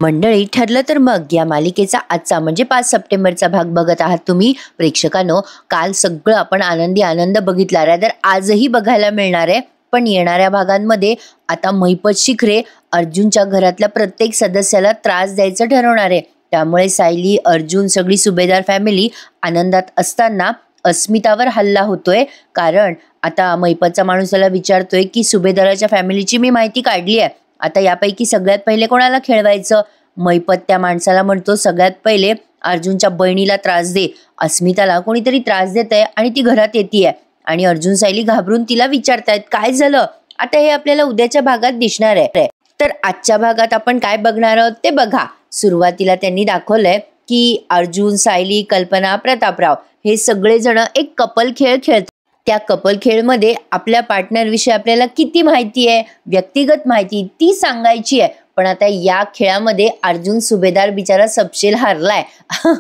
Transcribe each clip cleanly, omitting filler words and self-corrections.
मंडळी, ठरलं तर मग या मालिकेचा आजचा म्हणजे 5 सप्टेंबरचा भाग बघत आहात तुम्ही. प्रेक्षकांनो, काल सगळं आपण आनंद बघितला, रादर आजही बघायला मिळणार आहे. पण येणाऱ्या भागांमध्ये आता महिपत शिखरे अर्जुनच्या घरातल्या प्रत्येक सदस्याला त्रास द्यायचं ठरवणार आहे. त्यामुळे सायली, अर्जुन, सगळी सुभेदार फॅमिली आनंदात असताना अस्मितावर हल्ला होतोय. कारण आता महिपतचा माणूस त्याला विचारतोय की सुभेदाराच्या फॅमिलीची मी माहिती काढली आहे, आता यापैकी सगळ्यात पहिले कोणाला खेळवायचं. महिपत त्या माणसाला म्हणतो, सगळ्यात पहिले अर्जुनच्या बहिणीला त्रास दे. अस्मिताला कोणीतरी त्रास देत आहे आणि ती घरात येते. आणि अर्जुन, सायली घाबरून तिला विचारतायत काय झालं. आता हे आपल्याला उद्याच्या भागात दिसणार आहे. तर आजच्या भागात आपण काय बघणार आहोत ते बघा. सुरुवातीला त्यांनी दाखवलंय की अर्जुन, सायली, कल्पना, प्रतापराव हे सगळेजण एक कपल खेळ खेळतात. त्या कपल खेळमध्ये आपल्या पार्टनर विषयी आपल्याला किती माहिती आहे, व्यक्तिगत माहिती ती सांगायची आहे. पण आता या खेळामध्ये अर्जुन सुभेदार बिचारा सबशेल हारलाय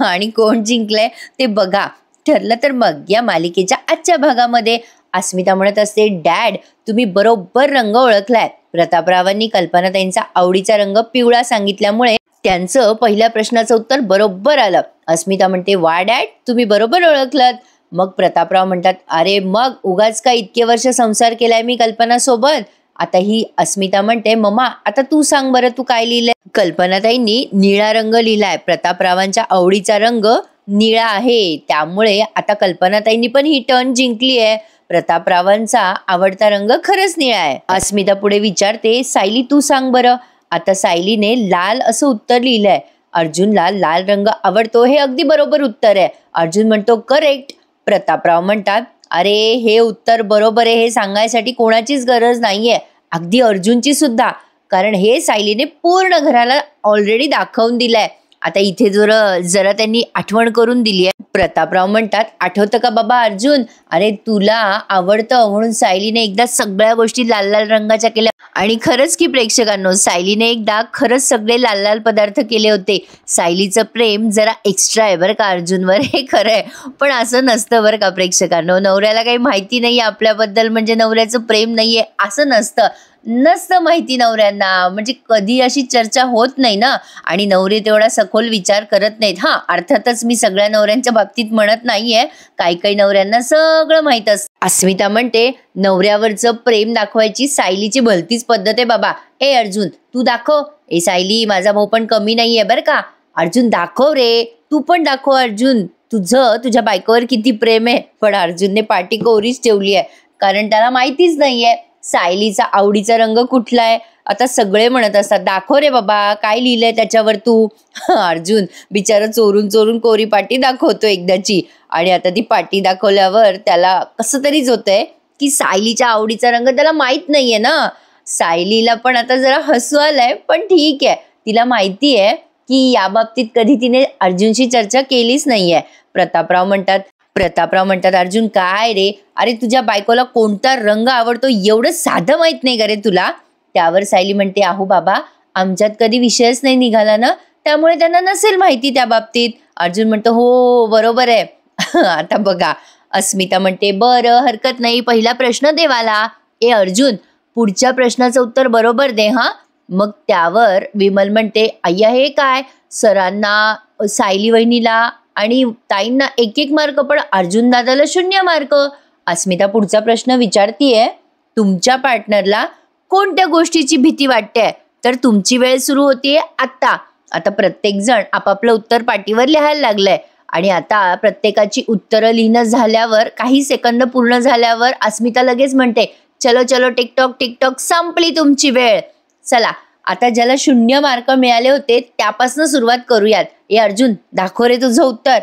आणि कोण जिंकलंय ते बघा. ठरलं तर मग या मालिकेच्या आजच्या भागामध्ये अस्मिता म्हणत असते, डॅड तुम्ही बरोबर रंग ओळखलाय. प्रतापरावांनी कल्पनाताईंचा आवडीचा रंग पिवळा सांगितल्यामुळे त्यांचं पहिल्या प्रश्नाचं उत्तर बरोबर आलं. अस्मिता म्हणते, वा डॅड तुम्ही बरोबर ओळखलात. मग प्रतापराव म्हणतात, अरे मग उगाच का इतके वर्ष संसार केलाय मी कल्पना सोबत. आता ही अस्मिता म्हणते, मम्मा आता तू सांग बरं तू काय लिहिलंय. कल्पनाताईंनी निळा रंग लिहिलाय. प्रतापरावांच्या आवडीचा रंग निळा आहे, त्यामुळे आता कल्पनाताईंनी पण ही टर्न जिंकली आहे. प्रतापरावांचा आवडता रंग खरंच निळा आहे. अस्मिता पुढे विचारते, सायली तू सांग बरं. आता सायलीने लाल असं उत्तर लिहिलंय. अर्जुनला लाल रंग आवडतो हे अगदी बरोबर उत्तर आहे. अर्जुन म्हणतो करेक्ट. प्रतापराव म्हणतात, अरे हे उत्तर बरोबर आहे हे सांगायसाठी कोणाचीच गरज नाहीये, अगदी अर्जुनची सुद्धा, कारण हे सायलीने पूर्ण घराला ऑलरेडी दाखवून दिलंय. आता इथे जरा त्यांनी आठवण करून दिली आहे. प्रतापराव म्हणतात, आठवतं का बाबा अर्जुन, अरे तुला आवडतं म्हणून सायलीने एकदा सगळ्या गोष्टी लाल लाल रंगाच्या केल्या. आणि खरंच की प्रेक्षकांनो, सायलीने एकदा खरंच सगळे लाल लाल पदार्थ केले होते. सायलीचं प्रेम जरा एक्स्ट्रा आहे बरं का अर्जुनवर, हे खरं आहे. पण असं नसतं बरं का प्रेक्षकांनो, नवऱ्याला काही माहिती नाहीये आपल्याबद्दल म्हणजे नवऱ्याचं प्रेम नाहीये असं नसतं माहिती नवऱ्यांना. म्हणजे कधी अशी चर्चा होत नाही ना, आणि नवरे तेवढा सखोल विचार करत नाहीत. हा, अर्थातच मी सगळ्या नवऱ्यांच्या बाबतीत म्हणत नाहीये, काही नवऱ्यांना सगळं माहित असतं. अस्मिता म्हणते, नवऱ्यावरचं प्रेम दाखवायची सायलीची भलतीच पद्धत आहे बाबा. ए अर्जुन तू दाखव. ए सायली माझा भाऊ पण कमी नाहीये बरं का. अर्जुन दाखव रे, तू पण दाखव अर्जुन, तुझ्या बायकोवर किती प्रेम आहे. पण अर्जुनने पाठी कोरीच ठेवली आहे, कारण त्याला माहितीच नाहीये सायलीचा आवडीचा रंग कुठला आहे. आता सगळे म्हणत असतात, दाखव रे बाबा काय लिहिलंय त्याच्यावर तू. अर्जुन बिचारा चोरून कोरी पाटी दाखवतो एकदाची. आणि आता ती पाटी दाखवल्यावर त्याला कसं तरीच होतंय की सायलीच्या आवडीचा रंग त्याला माहित नाहीये ना. सायलीला पण आता जरा हसू आलंय, पण ठीक आहे, तिला माहिती आहे की या बाबतीत कधी तिने अर्जुनशी चर्चा केलीच नाहीये. प्रतापराव म्हणतात, अर्जुन काय रे, अरे तुझ्या बायकोला कोणता रंग आवडतो एवढं साधं माहित नाही का रे तुला. त्यावर सायली म्हणते, अहो बाबा आमच्यात कधी विषयच नाही निघाला ना, त्यामुळे त्यांना नसेल माहिती त्या बाबतीत. अर्जुन म्हणतो, हो बरोबर आहे. आता बघा, अस्मिता म्हणते, बरं हरकत नाही, पहिला प्रश्न दे मला. ए अर्जुन पुढच्या प्रश्नाचं उत्तर बरोबर दे हा. मग त्यावर विमल म्हणते, अय्या हे काय, सरांना, सायली वहिनीला आणि ताईंना 1-1 मार्क, पण अर्जुन दादाला 0 मार्क. अस्मिता पुढचा प्रश्न विचारतीये, तुमच्या पार्टनरला कोणत्या गोष्टीची भीती वाटते. तर तुमची वेळ सुरू होतीये आता प्रत्येक जण आपापलं उत्तर पाटीवर लिहायला लागलंय. आणि आता प्रत्येकाची उत्तरं लिहिणं झाल्यावर काही सेकंद पूर्ण झाल्यावर अस्मिता लगेच म्हणते, चलो टिकटॉक संपली तुमची वेळ. चला आता ज्याला 0 मार्क मिळाले होते त्यापासून सुरुवात करूयात. ए अर्जुन दाखव रे तुझं उत्तर.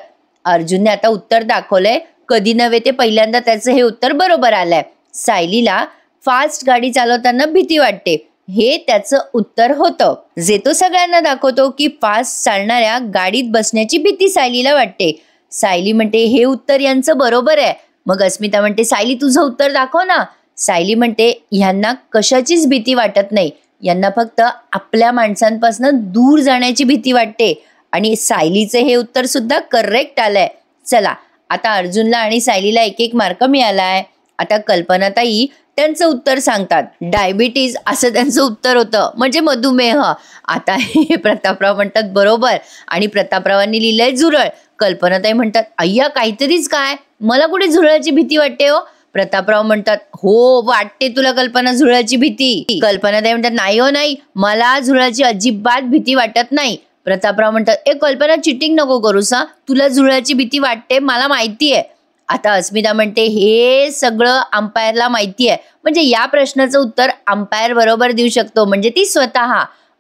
अर्जुनने आता उत्तर दाखवलंय. कधी नव्हे ते पहिल्यांदा त्याचं हे उत्तर बरोबर आलंय. सायलीला फास्ट गाडी चालवताना भीती वाटते, हे त्याचं उत्तर होतं. जे तो सगळ्यांना दाखवतो की फास्ट चालणाऱ्या गाडीत बसण्याची भीती सायलीला वाटते. सायली म्हणते, हे उत्तर यांचं बरोबर आहे. मग अस्मिता म्हणते, सायली तुझं उत्तर दाखव ना. सायली म्हणते, ह्यांना कशाचीच भीती वाटत नाही, यांना फक्त आपल्या माणसांपासून दूर जाण्याची भीती वाटते. आणि सायलीचे हे उत्तर सुद्धा करेक्ट आलंय. चला आता अर्जुनला आणि सायलीला 1-1 मार्क मिळालाय. आता कल्पनाताई त्यांचं उत्तर सांगतात. डायबिटीज असं त्यांचं उत्तर होतं, म्हणजे मधुमेह. आता हे प्रतापराव म्हणतात बरोबर, आणि प्रतापरावांनी लिहिलंय झुरळ. कल्पनाताई म्हणतात अय्या काहीतरीच काय, मला कुठे झुरळाची भीती वाटते हो. प्रतापराव म्हणतात हो वाटते तुला कल्पना झुरळाची भीती. कल्पनाताई म्हणतात नाही हो नाही, मला झुरळाची अजिबात भीती वाटत नाही. प्रतापराव म्हणतात कल्पना चिटिंग नको करूस हा, तुला झुरळाची भीती वाटते मला माहिती आहे. आता अस्मिता म्हणते हे सगळं अंपायरला माहिती आहे, म्हणजे या प्रश्नाचं उत्तर अंपायर बरोबर देऊ शकतो, म्हणजे ती स्वतः.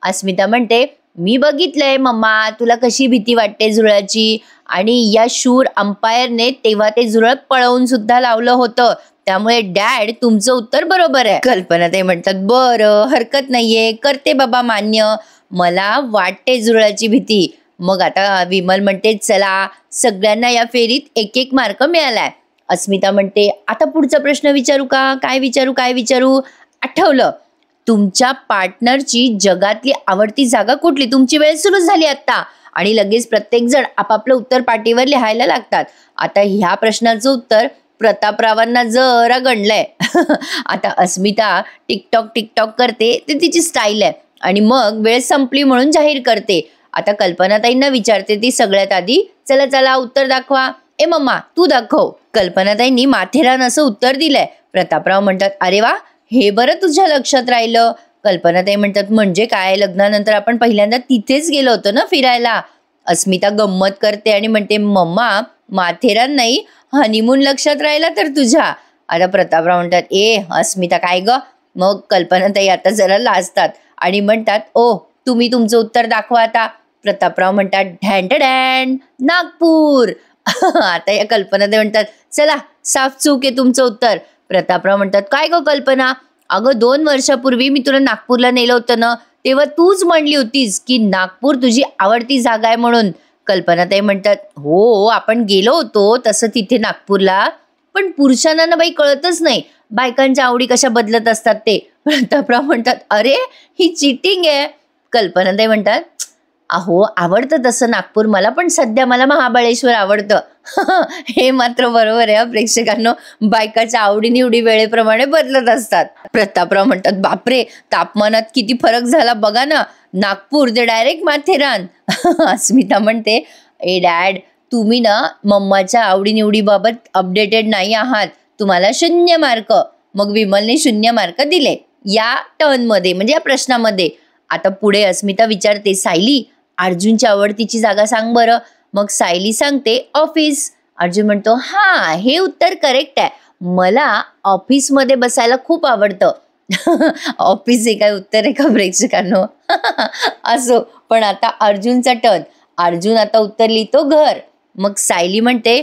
अस्मिता म्हणते मी बघितलंय मम्मा तुला कशी भीती वाटते झुरळाची, आणि या शूर अंपायरने तेव्हा ते झुरळ पळवून सुद्धा लावलं होतं, त्यामुळे डॅड तुमचं उत्तर बरोबर आहे. कल्पना ते म्हणतात बरं हरकत नाहीये, करते बाबा मान्य, मला वाटते झुरळाची भीती. मग आता विमल म्हणते चला सगळ्यांना या फेरीत 1-1 मार्क मिळालाय. अस्मिता म्हणते आता पुढचा प्रश्न विचारू का, काय विचारू. आठवलं, तुमच्या पार्टनरची जगातली आवडती जागा कुठली. तुमची वेळ सुरू झाली आता, आणि लगेच प्रत्येक जण आपापलं उत्तर पाटीवर लिहायला लागतात. आता ह्या प्रश्नाचं उत्तर प्रतापरावांना जरा गणलंय. आता अस्मिता टिकटॉक करते, ते तिची स्टाईल आहे, आणि मग वेळ संपली म्हणून जाहीर करते. आता कल्पनाताईंना विचारते ती सगळ्यात आधी, चला उत्तर दाखवा. मम्मा तू दाखव. कल्पनाताईंनी माथेरान असं उत्तर दिलंय. प्रतापराव म्हणतात अरे वा, हे बरं तुझ्या लक्षात राहिलं. कल्पनाताई म्हणतात म्हणजे काय, लग्नानंतर आपण पहिल्यांदा तिथेच गेलो होतो ना फिरायला. अस्मिता गंमत करते आणि म्हणते मम्मा माथेरान नाही, हनीमून लक्षात राहिला तर तुझ्या. आता प्रतापराव म्हणतात अस्मिता काय ग. मग कल्पनाताई आता जरा लाजतात आणि म्हणतात तुम्ही तुमचं उत्तर दाखवा आता. प्रतापराव म्हणतात ढॅन नागपूर. आता या कल्पनाताई म्हणतात चला साफ चूक आहे तुमचं उत्तर. प्रतापराव म्हणतात काय ग कल्पना, अगं 2 वर्षापूर्वी मी तुला नागपूरला नेलं होतं ना, तेव्हा तूच म्हणली होतीस की नागपूर तुझी आवडती जागा आहे म्हणून. कल्पनाताई म्हणतात हो आपण गेलो होतो तसं तिथे नागपूरला, पण पुरुषांना ना बाई कळतच नाही बायकांच्या आवडी कशा बदलत असतात ते. प्रतापराव म्हणतात अरे ही चिटिंग आहे. कल्पनाताई म्हणतात अहो आवडतं तसं नागपूर मला, पण सध्या मला महाबळेश्वर आवडतं. हे मात्र बरोबर आहे प्रेक्षकांनो, बायकाच्या आवडीनिवडी वेळेप्रमाणे बदलत असतात. प्रतापराव म्हणतात बापरे तापमानात किती फरक झाला बघा ना, नागपूर ते डायरेक्ट माथेरान. अस्मिता म्हणते डॅड तुम्ही ना मम्माच्या आवडीनिवडीबाबत अपडेटेड नाही आहात, तुम्हाला 0 मार्क. मग विमलने 0 मार्क दिले या टर्नमध्ये, म्हणजे या प्रश्नामध्ये. आता पुढे अस्मिता विचारते सायली अर्जुनच्या आवडतीची जागा सांग बरं. मग सायली सांगते ऑफिस. अर्जुन म्हणतो हा हे उत्तर करेक्ट आहे, मला ऑफिसमध्ये बसायला खूप आवडतं. ऑफिस हे काय उत्तर आहे का प्रेक्षकांनो. असो, पण आता अर्जुनचा टर्न. अर्जुन आता उत्तर लिहितो घर. मग सायली म्हणते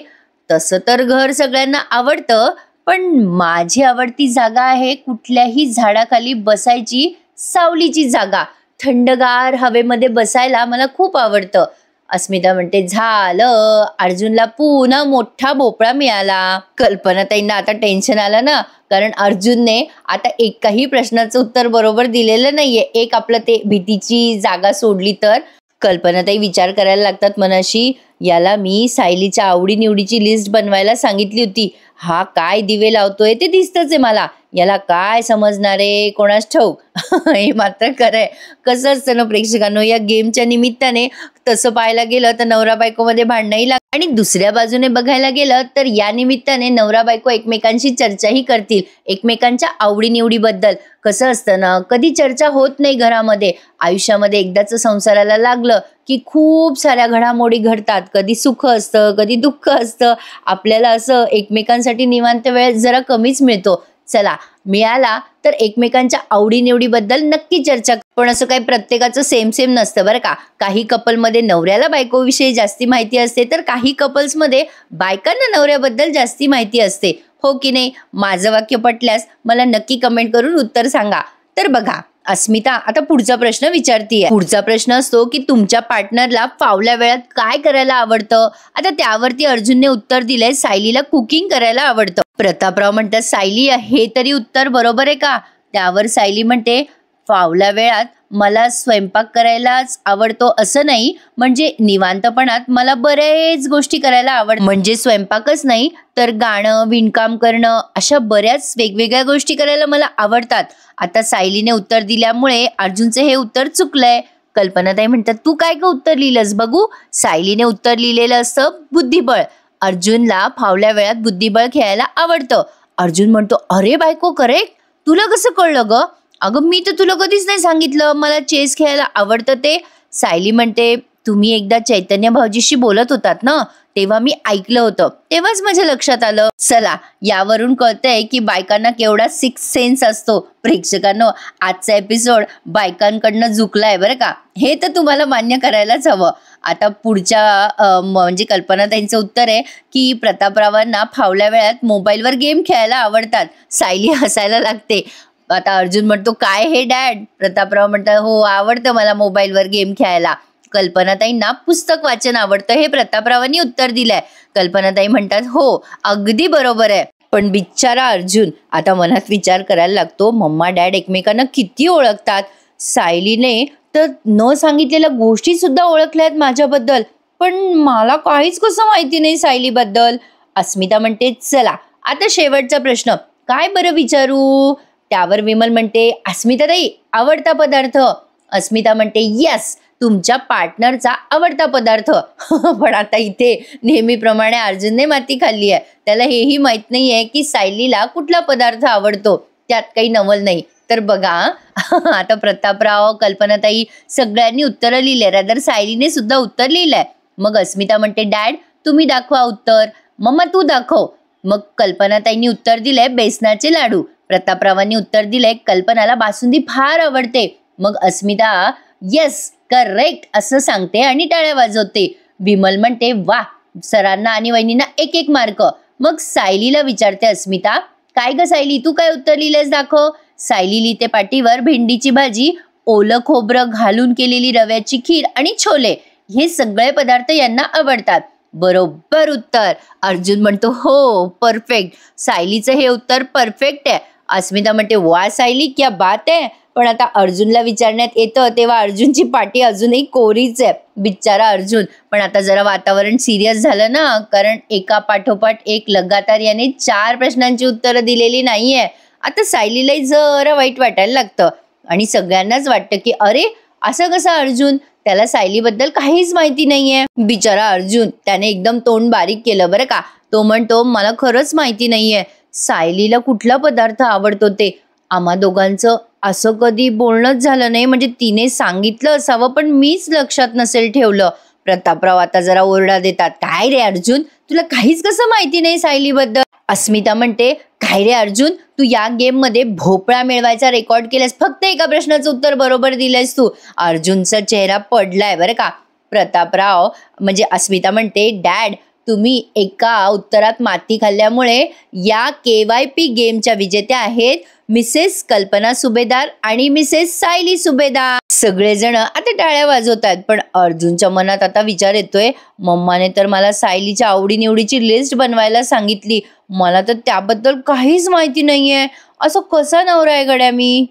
तसं तर घर सगळ्यांना आवडतं, पण माझी आवडती जागा आहे कुठल्याही झाडाखाली बसायची सावलीची जागा, थंडगार हवेमध्ये बसायला मला खूप आवडतं. अस्मिता म्हणते झालं, अर्जुनला पुन्हा मोठा भोपळा मिळाला. कल्पनाताईंना आता टेन्शन आलं ना, कारण अर्जुनने आता एकाही प्रश्नाचं उत्तर बरोबर दिलेलं नाहीये. एक आपलं ते भीतीची जागा सोडली तर. कल्पनाताई विचार करायला लागतात मनाशी, याला मी सायलीच्या आवडीनिवडीची लिस्ट बनवायला सांगितली होती, हा काय दिवे लावतोय ते दिसतच आहे मला, याला काय समजणार आहे कोणास ठाऊक. हे मात्र खरंय. कसं असतं ना प्रेक्षकांनो, या गेमच्या निमित्ताने तसं पाहायला गेलं तर नवरा बायकोमध्ये भांडणही लागतं, आणि दुसऱ्या बाजूने बघायला गेलं तर या निमित्ताने नवरा बायको एकमेकांशी चर्चाही करतील एकमेकांच्या आवडीनिवडीबद्दल. कसं असतं ना, कधी चर्चा होत नाही घरामध्ये. आयुष्यामध्ये एकदाच संसाराला लागलं की खूप साऱ्या घडामोडी घडतात, कधी सुख असतं कधी दुःख असतं. आपल्याला असं एकमेकांसाठी निवांत वेळ जरा कमीच मिळतो. चला मिळाला तर एकमेकांच्या आवडीनिवडीबद्दल नक्की चर्चा. पण असं काही प्रत्येकाचं सेम नसतं बरं का. काही कपलमध्ये नवऱ्याला बायकोविषयी जास्ती माहिती असते, तर काही कपल्समध्ये बायकांना नवऱ्याबद्दल जास्ती माहिती असते. हो की नाही? माझं वाक्य पटल्यास मला नक्की कमेंट करून उत्तर सांगा. तर बघा अस्मिता आता पुढचा प्रश्न विचारतीये. पुढचा प्रश्न असतो की तुमच्या पार्टनरला फावल्या वेळात काय करायला आवडतं. आता त्यावरती अर्जुनने उत्तर दिलंय सायलीला कुकिंग करायला आवडतं. प्रतापराव म्हणतात सायली हे तरी उत्तर बरोबर आहे का. त्यावर सायली म्हणते फावल्या वेळात मला स्वयंपाक करायलाच आवडतो असं नाही, म्हणजे निवांतपणात मला बऱ्याच गोष्टी करायला आवडतात. म्हणजे स्वयंपाकच नाही तर गाणं, विणकाम करणं अशा बऱ्याच वेगवेगळ्या गोष्टी करायला मला आवडतात. आता सायलीने उत्तर दिल्यामुळे अर्जुनचं हे उत्तर चुकलंय. कल्पनाताई म्हणतात, तू काय का उत्तर लिहिलंस बघू? सायलीने उत्तर लिहिलेलं असतं बुद्धिबळ. अर्जुनला फावल्या वेळात बुद्धिबळ खेळायला आवडतं. अर्जुन म्हणतो, अरे बायको करेक्ट, तुला कसं कळलं ग? अगं मी तर तुला कधीच नाही सांगितलं मला चेस खेळायला आवडतं ते. सायली म्हणते, तुम्ही एकदा चैतन्य भाऊजीशी बोलत होतात ना, तेव्हा मी ऐकलं होतं, तेव्हाच माझ्या लक्षात आलं. चला, यावरून कळतंय की बायकांना केवढा सिक्स सेन्स असतो. प्रेक्षकांनो, आजचा एपिसोड बायकांकडनं झुकलाय बरं का, हे तर तुम्हाला मान्य करायलाच हवं. आता पुढच्या म्हणजे कल्पनाताईंचं उत्तर आहे की प्रतापरावांना फावल्या वेळात मोबाईलवर गेम खेळायला आवडतात. सायली हसायला लागते. आता अर्जुन म्हणतो, काय हे डॅड? प्रतापराव म्हणतात, हो आवडतं मला मोबाईलवर गेम खेळायला. कल्पनाताईंना पुस्तक वाचन आवडतं हे प्रतापरावांनी उत्तर दिलंय. कल्पनाताई म्हणतात, हो अगदी बरोबर आहे. पण बिचारा अर्जुन आता मनात विचार करायला लागतो, मम्मा डॅड एकमेकांना किती ओळखतात. सायलीने तर न सांगितलेल्या गोष्टी सुद्धा ओळखल्यात माझ्याबद्दल, पण मला काहीच कसं माहिती नाही सायलीबद्दल. अस्मिता म्हणते, चला आता शेवटचा प्रश्न, काय बरं विचारू? त्यावर विमल म्हणते, अस्मिताताई आवडता पदार्थ. अस्मिता म्हणते, यस, तुमच्या पार्टनरचा आवडता पदार्थ. पण आता इथे नेहमीप्रमाणे अर्जुनने माती खाल्ली आहे. त्याला हेही माहित नाहीये की सायलीला कुठला पदार्थ आवडतो. त्यात काही नवल नाही. तर बघा आता प्रतापराव, कल्पनाताई सगळ्यांनी उत्तरं लिहिले, रादर सायलीने सुद्धा उत्तर लिहिलंय. मग अस्मिता म्हणते, डॅड तुम्ही दाखवा उत्तर. मम्मा तू दाखव. मग कल्पनाताईंनी उत्तर दिलंय बेसनाचे लाडू. प्रतापरावांनी उत्तर दिलंय कल्पनाला बासुंदी फार आवडते. मग अस्मिता येस करेक्ट असं सांगते आणि टाळ्या वाजवते. विमल म्हणते, वा, सरांना आणि वहिनींना एक एक मार्क. मग सायलीला विचारते अस्मिता, काय ग सायली, तू काय उत्तर लिहिलंस दाखव. सायली लिहिते पाटीवर, भेंडीची भाजी, ओलं खोबरं घालून केलेली रव्याची खीर आणि छोले, हे सगळे पदार्थ यांना आवडतात. बरोबर उत्तर. अर्जुन म्हणतो, हो परफेक्ट. सायलीचं हे उत्तर परफेक्ट आहे. अस्मिता म्हणते, वा सायली क्या बात आहे. पण आता अर्जुनला विचारण्यात येतं तेव्हा अर्जुनची पाटी अजूनही कोरीच आहे. बिचारा अर्जुन. पण आता जरा वातावरण सिरियस झालं ना, कारण एका पाठोपाठ एक लगातार याने 4 प्रश्नांची उत्तरं दिलेली नाहीये. आता सायलीलाही जरा वाईट वाटायला लागतं आणि सगळ्यांनाच वाटतं की अरे असं कसं अर्जुन, त्याला सायलीबद्दल काहीच माहिती नाहीये. बिचारा अर्जुन, त्याने एकदम तोंड बारीक केलं बरं का. तो म्हणतो, मला खरंच माहिती नाहीये सायलीला कुठला पदार्थ आवडतो ते. आम्हा दोघांचं असं कधी बोलणंच झालं नाही, म्हणजे तिने सांगितलं असावं पण मीच लक्षात नसेल ठेवलं. प्रतापराव आता जरा ओरडा देतात, काय रे अर्जुन, तुला काहीच कसं माहिती नाही सायलीबद्दल. अस्मिता म्हणते, काय रे अर्जुन, तू या गेम मध्ये भोपळा मिळवायचा रेकॉर्ड केलास, फक्त एका प्रश्नाचं उत्तर बरोबर दिलंयस तू. अर्जुनचा चेहरा पडलाय बरं का. प्रतापराव म्हणजे अस्मिता म्हणते, डॅड तुम्ही एका उत्तरात माती खाल्ल्यामुळे या KYP गेमच्या विजेत्या आहेत मिसेस कल्पना सुभेदार आणि मिसेस सायली सुभेदार. सगळेजण आता टाळ्या वाजवतात. पण अर्जुनच्या मनात आता विचार येतोय, मम्माने तर मला सायलीच्या आवडीनिवडीची लिस्ट बनवायला सांगितली, मला तर त्याबद्दल काहीच माहिती नाहीये. असं कसा नवरा आहे गड्या मी,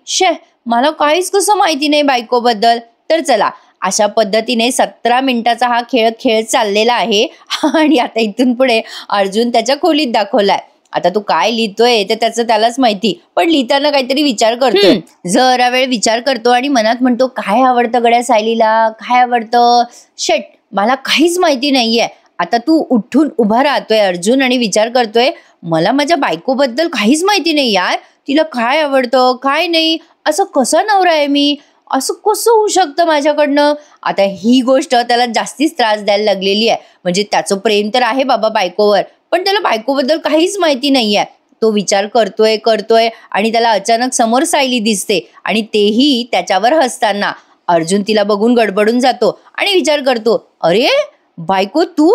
मला काहीच कसं माहिती नाही बायकोबद्दल. तर चला, अशा पद्धतीने 17 मिनिटाचा हा खेळ चाललेला आहे आणि आता इथून पुढे अर्जुन त्याच्या खोलीत दाखवलाय. आता तू काय लिहितोय ते त्याचं त्यालाच माहिती, पण लिहिताना काहीतरी विचार करतोय. जरा वेळ विचार करतो आणि मनात म्हणतो, काय आवडतं गड्या सायलीला, काय आवडतं, शेट मला काहीच माहिती नाहीये. आता तू उठून उभा राहतोय अर्जुन आणि विचार करतोय, मला माझ्या बायकोबद्दल काहीच माहिती नाही यार, तिला काय आवडतं काय नाही, असं कसं नवरा आहे मी, असं कसं होऊ शकतं माझ्याकडनं. आता ही गोष्ट त्याला जास्तीच त्रास द्यायला लागलेली आहे. म्हणजे त्याचं प्रेम तर आहे बाबा बायकोवर, पण त्याला बायकोबद्दल काहीच माहिती नाहीये. तो विचार करतोय आणि त्याला अचानक समोर सायली दिसते आणि तेही त्याच्यावर हसताना. अर्जुन तिला बघून गडबडून जातो आणि विचार करतो, अरे बायको तू,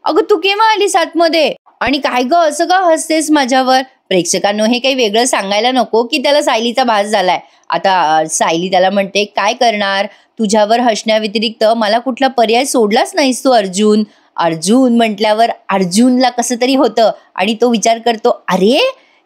अगं तू केव्हा आलीस आतमध्ये आणि काय ग असं का हसतेस माझ्यावर. प्रेक्षकांनो हे काही वेगळं सांगायला नको की त्याला सायलीचा भास झालाय. आता सायली त्याला म्हणते, काय करणार, तुझ्यावर हसण्याव्यतिरिक्त मला कुठला पर्याय सोडलाच नाहीस तू अर्जुन. अर्जुन म्हटल्यावर अर्जुनला कसं तरी होतं आणि तो विचार करतो, अरे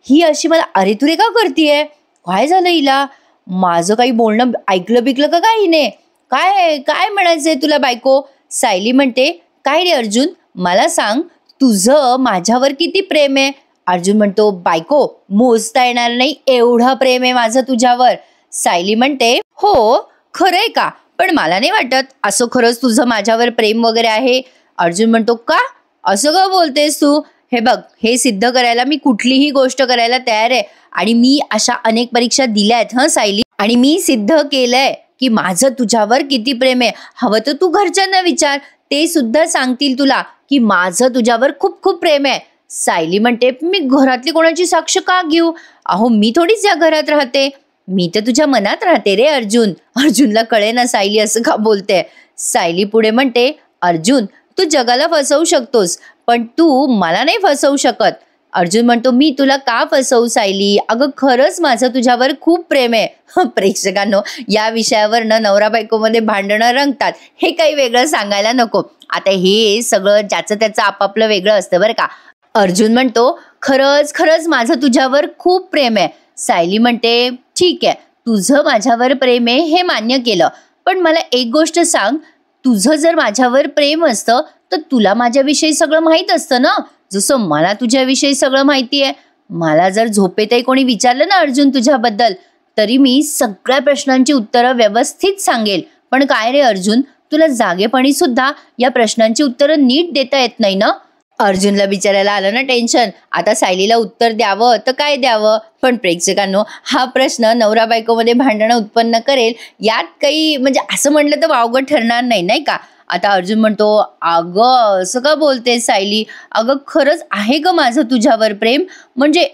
ही अशी मला अरे तुरे का करतीये, काय झालं हिला, माझं काही बोलणं ऐकलं बिकलं का काही नाही? काय काय म्हणायचंय तुला बायको? सायली म्हणते, काय रे अर्जुन, मला सांग, तुझं माझ्यावर किती प्रेम आहे? अर्जुन म्हणतो, बायको मोजता येणार नाही एवढं प्रेम आहे माझं तुझ्यावर. सायली म्हणते, हो खरंय का? पण मला नाही वाटत असं खरंच तुझं माझ्यावर प्रेम वगैरे आहे. अर्जुन म्हणतो, का असं का बोलतेस तू? हे बघ, हे सिद्ध करायला मी कुठलीही गोष्ट करायला तयार आहे. आणि मी अशा अनेक परीक्षा दिल्या आहेत सायली, आणि मी सिद्ध केलंय की माझं तुझ्यावर किती प्रेम आहे. हवं तर तू घरच्यांना विचार, ते सुद्धा सांगतील तुला की माझं तुझ्यावर खूप खूप प्रेम आहे. सायली म्हणते, मी घरातली कोणाची साक्ष का घेऊ? अहो मी थोडीच या घरात राहते, मी तर तुझ्या मनात राहते रे अर्जुन. अर्जुनला कळे ना सायली असं का बोलते. सायली पुढे म्हणते, अर्जुन तू जगाला फसवू शकतोस, पण तू मला नाही फसवू शकत. अर्जुन म्हणतो, मी तुला का फसवू सायली? अगं खरंच माझं तुझ्यावर खूप प्रेम आहे. प्रेक्षकांनो, या विषयावर नवरा बायकोमध्ये भांडणं रंगतात, हे काही वेगळं सांगायला नको. आता हे सगळं ज्याचं त्याचं आपापलं वेगळं असतं बरं का. अर्जुन म्हणतो, खरंच खरंच माझं तुझ्यावर खूप प्रेम आहे. सायली म्हणते, ठीक आहे, तुझं माझ्यावर प्रेम आहे हे मान्य केलं, पण मला एक गोष्ट सांग, तुझं जर माझ्यावर प्रेम असतं तर तुला माझ्याविषयी सगळं माहीत असतं ना, जसं मला तुझ्याविषयी सगळं माहिती आहे. मला जर झोपेतही कोणी विचारलं ना अर्जुन तुझ्याबद्दल, तरी मी सगळ्या प्रश्नांची उत्तरं व्यवस्थित सांगेल. पण काय रे अर्जुन, तुला जागेपणी सुद्धा या प्रश्नांची उत्तरं नीट देता येत नाही ना? अर्जुनला बिचारायला आलं ना टेन्शन. आता सायलीला उत्तर द्यावं तर काय द्यावं? पण प्रेक्षकांनो, हा प्रश्न नवरा बायकोमध्ये भांडणं उत्पन्न करेल यात काही म्हणजे असं म्हटलं तर वावगं ठरणार नाही, नाही का? आता अर्जुन म्हणतो, अगं असं का बोलते सायली? अगं खरंच आहे ग माझं तुझ्यावर प्रेम. म्हणजे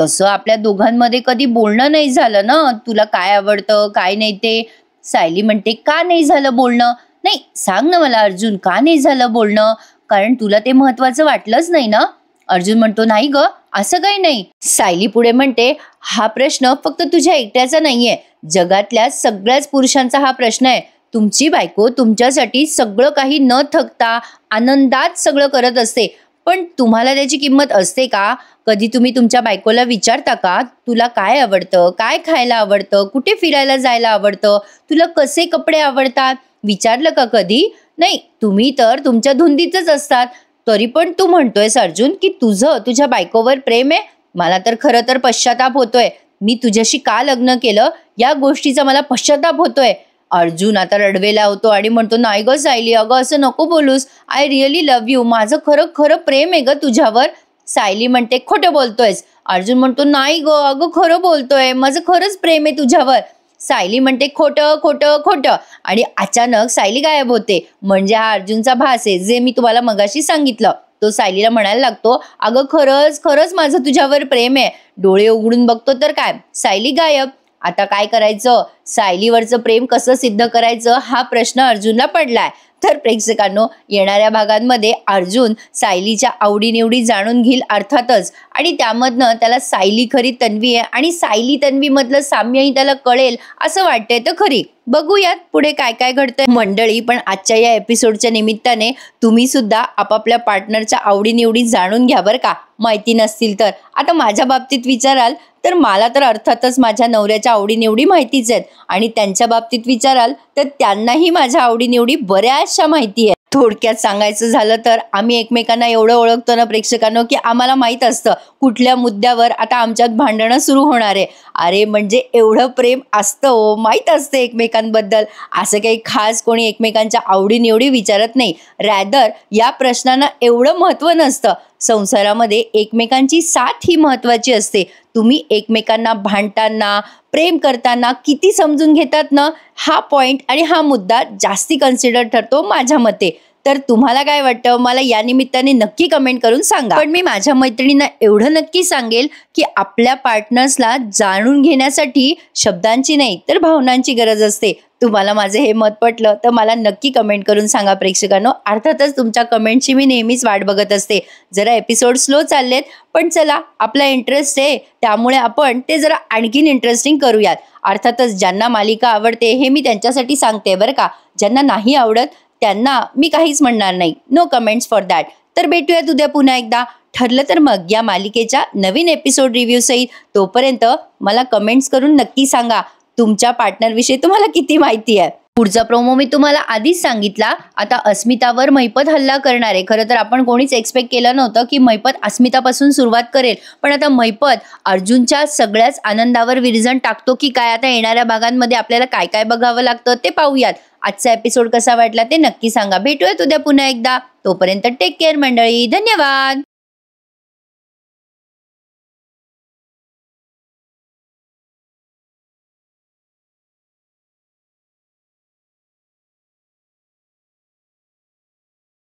तसं आपल्या दोघांमध्ये कधी बोलणं नाही झालं ना, तुला काय आवडतं काय नाही ते. सायली म्हणते, का नाही झालं बोलणं? नाही सांग ना मला अर्जुन, का नाही झालं बोलणं? कारण तुला ते महत्वाचं वाटलंच नाही ना? अर्जुन म्हणतो, नाही ग असं काही नाही. सायली पुढे म्हणते, हा प्रश्न फक्त तुझ्या एकट्याचा नाहीये, जगातल्या सगळ्याच पुरुषांचा हा प्रश्न आहे. तुमची बायको तुमच्यासाठी सगळं काही न थकता आनंदात सगळं करत असते, पण तुम्हाला त्याची किंमत असते का? कधी तुम्ही तुमच्या बायकोला विचारता का, तुला काय आवडतं, काय खायला आवडतं, कुठे फिरायला जायला आवडतं, तुला कसे कपडे आवडतात? विचारलं का कधी? नाही, तुम्ही तर तुमच्या धुंदीतच असतात. तरी पण तू म्हणतोयस अर्जुन की तुझं तुझ्या बायकोवर प्रेम आहे. मला तर खरं तर पश्चाताप होतोय, मी तुझ्याशी का लग्न केलं या गोष्टीचा मला पश्चाताप होतोय. अर्जुन आता रडवेला होतो आणि म्हणतो, नाही ग सायली, अगं असं नको बोलूस, आय रिअली लव्ह यू, माझं खरं खरं प्रेम आहे ग तुझ्यावर. सायली म्हणते, खोटं बोलतोयस. अर्जुन म्हणतो, नाही ग अगं खरं बोलतोय, माझं खरंच प्रेम आहे तुझ्यावर. सायली म्हणते, खोटं खोटं खोटं. आणि अचानक सायली गायब होते. म्हणजे हा अर्जुनचा भास आहे, जे मी तुम्हाला मगाशी सांगितलं. तो सायलीला म्हणायला लागतो, अगं खरंच खरंच माझं तुझ्यावर प्रेम आहे. डोळे उघडून बघतो तर काय, सायली गायब. आता काय करायचं? सायलीवरचं प्रेम कसं सिद्ध करायचं हा प्रश्न अर्जुनला पडलाय. तर प्रेक्षकांनो, येणाऱ्या भागांमध्ये अर्जुन सायलीच्या आवडीनिवडी जाणून घेईल अर्थातच, आणि त्यामधनं त्याला सायली खरी तन्वी आहे आणि सायली तन्वी मधलं साम्यही त्याला कळेल असं वाटतंय. तर खरी बघूयात पुढे काय काय घडतंय मंडळी. पण आजच्या या एपिसोडच्या निमित्ताने तुम्ही सुद्धा आपापल्या पार्टनरच्या आवडीनिवडी जाणून घ्या बरं का, माहिती नसतील तर. आता माझ्या बाबतीत विचाराल तर मला तर अर्थातच माझ्या नवऱ्याच्या आवडीनिवडी माहितीच आहेत, आणि त्यांच्या बाबतीत विचाराल तर त्यांनाही माझ्या आवडीनिवडी बऱ्याचशा माहिती आहे. थोडक्यात सांगायचं झालं तर आम्ही एकमेकांना एवढं ओळखतो ना प्रेक्षकांनो, की आम्हाला माहित असतं कुठल्या मुद्द्यावर आता आमच्यात भांडणं सुरू होणार आहे. अरे म्हणजे एवढं प्रेम असतं हो, माहीत असतं एकमेकांबद्दल. असं काही खास कोणी एकमेकांच्या आवडीनिवडी विचारत नाही. रॅदर या प्रश्नांना एवढं महत्त्व नसतं. संसारामध्ये एकमेकांची साथ ही महत्त्वाची असते. तुम्ही एकमेकांना भांडताना प्रेम करताना किती समजून घेतात ना, हा पॉइंट आणि हा मुद्दा जास्ती कन्सिडर ठरतो माझ्या मते. तर तुम्हाला काय वाटतं मला या निमित्ताने नक्की कमेंट करून सांगा. पण मी माझ्या मैत्रिणींना एवढं नक्की सांगेल की आपल्या पार्टनर्सला जाणून घेण्यासाठी शब्दांची नाही तर भावनांची गरज असते. तुम्हाला माझे हे मत पटलं तर मला नक्की कमेंट करून सांगा प्रेक्षकांनो. अर्थातच तुमच्या कमेंटची मी नेहमीच वाट बघत असते. जरा एपिसोड स्लो चाललेत, पण चला आपला इंटरेस्ट आहे त्यामुळे आपण ते जरा आणखीन इंटरेस्टिंग करूयात. अर्थातच ज्यांना मालिका आवडते हे मी त्यांच्यासाठी सांगते बरं का, ज्यांना नाही आवडत त्यांना मी काहीच म्हणणार नाही. No comments for that. तर भेटूयात उद्या पुन्हा एकदा. ठरलं तर मग या मालिकेच्या नवीन एपिसोड रिव्ह्यू सहित. तोपर्यंत मला कमेंट्स करून नक्की सांगा तुमच्या पार्टनर विषयी तुम्हाला किती माहिती आहे. पुढचा प्रोमो मी तुम्हाला आधीच सांगितला. आता अस्मितावर मैपत हल्ला करणार आहे. खरं तर आपण कोणीच एक्सपेक्ट केलं नव्हतं की मैपत अस्मितापासून सुरुवात करेल, पण आता मैपत अर्जुनच्या सगळ्याच आनंदावर विरजण टाकतो की काय. आता येणाऱ्या भागांमध्ये आपल्याला काय काय बघावं लागतं ते पाहूयात. आजचा एपिसोड कसा वाटला ते नक्की सांगा. भेटूयात उद्या पुन्हा एकदा. तोपर्यंत टेक केअर मंडळी. धन्यवाद.